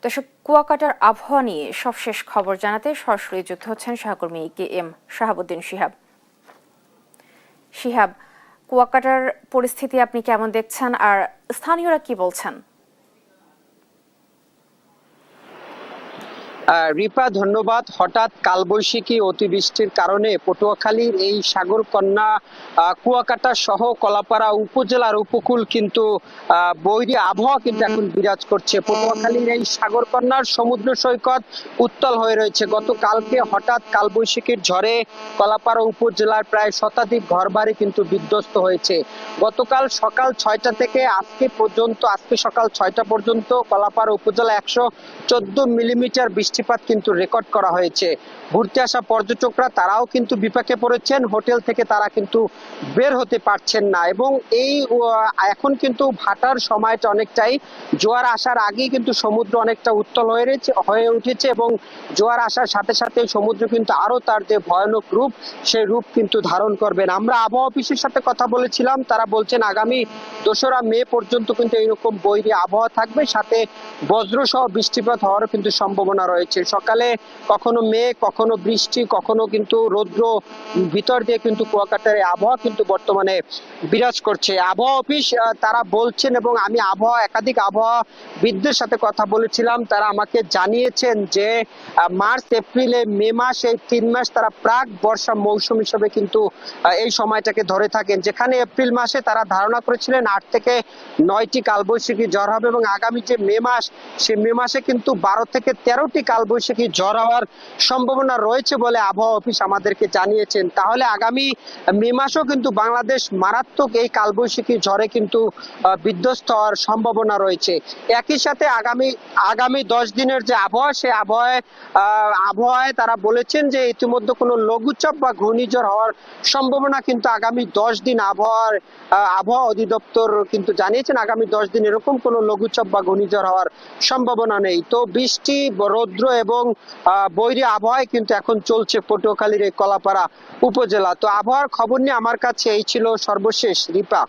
দর্শক, কুয়াকাটার আবহাওয়া নিয়ে সবশেষ খবর জানাতে সরাসরি যুক্ত হচ্ছেন সহকর্মী KM শাহাবুদ্দিন শিহাব। শিহাব, কুয়াকাটার পরিস্থিতি আপনি কেমন দেখছেন আর স্থানীয়রা কি বলছেন? রিপা, ধন্যবাদ। হঠাৎ কালবৈশাখী অতিবৃষ্টির কারণে পটুয়াখালীর এই সাগরকন্যা, কুয়াকাটা সহ কলাপাড়া উপজেলার উপকূল কিন্তু বৈরী আবহাওয়া কিন্তু এখন বিরাজ করছে। পটুয়াখালীর এই সাগরকন্যার সমুদ্র সৈকত উত্তাল হয়ে রয়েছে। গতকালকে হঠাৎ কালবৈশাখীর ঝড়ে কলাপাড়া উপজেলার প্রায় শতাধিক ঘরবাড়ি কিন্তু বিধ্বস্ত হয়েছে। গতকাল সকাল 6টা থেকে আজকে সকাল 6টা পর্যন্ত কলাপাড়া উপজেলা 114 মিলিমিটার বৃষ্টিপাত কিন্তু রেকর্ড করা হয়েছে। ঘুরতে আসা পর্যটকরা তারাও কিন্তু বিপাকে পড়েছেন, হোটেল থেকে তারা কিন্তু বের হতে পারছেন না। এবং এখন কিন্তু ভাটার সময়টা অনেকটাই, জোয়ার আসার আগেই কিন্তু সমুদ্র অনেকটা উত্তাল হয়ে উঠেছে এবং জোয়ার আসার সাথে সাথে সমুদ্র কিন্তু আরো তার যে ভয়ানক রূপ, সেই রূপ কিন্তু ধারণ করবেন। আমরা আবহাওয়া অফিসের সাথে কথা বলেছিলাম, তারা বলছেন আগামী 2রা মে পর্যন্ত কিন্তু এইরকম বৈরী আবহাওয়া থাকবে, সাথে বজ্রসহ বৃষ্টিপাত হওয়ার কিন্তু সম্ভাবনা রয়েছে। সকালে কখনো মেঘ, কখনো বৃষ্টি, কখনো কিন্তু রৌদ্র ভিতর দিয়ে কিন্তু কুয়াকাটার আবহাওয়া কিন্তু বর্তমানে বিরাজ করছে। আবহাওয়া অফিস তারা বলছেন, এবং আমি একাধিক আবহাওয়াবিদদের সাথে কথা বলেছিলাম, তারা আমাকে জানিয়েছেন যে মার্চ, এপ্রিল, মে মাস, এই 3 মাস তারা প্রাক বর্ষা মৌসুম হিসেবে কিন্তু এই সময়টাকে ধরে থাকেন। যেখানে এপ্রিল মাসে তারা ধারণা করেছিলেন 8 থেকে 9টি কালবৈশাখী ঝড় হবে, এবং আগামী যে মে মাস, সেই মে মাসে কিন্তু 12 থেকে 13টি কালবৈশাখী ঝড় হওয়ার সম্ভাবনা রয়েছে বলে আবহাওয়া অফিস আমাদেরকে জানিয়েছেন। তাহলে আগামী মে মাসেও কিন্তু বাংলাদেশ মারাত্মক এই কালবৈশাখী ঝড়ে কিন্তু বিধ্বস্ত হওয়ার সম্ভাবনা রয়েছে। একই সাথে আগামী 10 দিনের যে আবহাওয়া, সেই আবহাওয়ায় তারা বলেছেন যে ইতিমধ্যে কোনো লঘুচাপ বা ঘূর্ণিঝড় হওয়ার সম্ভাবনা কিন্তু আগামী 10 দিন আবহাওয়া অধিদপ্তর কিন্তু জানিয়েছেন, আগামী 10 দিন এরকম কোনো লঘুচাপ বা ঘূর্ণিঝড় হওয়ার সম্ভাবনা নেই। তো বৃষ্টি, রৌদ্র এবং বৈরী আবহাওয়ায় কিন্তু এখন চলছে পটুয়াখালীর এই কলাপাড়া উপজেলা। তো আবহাওয়ার খবর নিয়ে আমার কাছে এই ছিল সর্বশেষ। রিপা।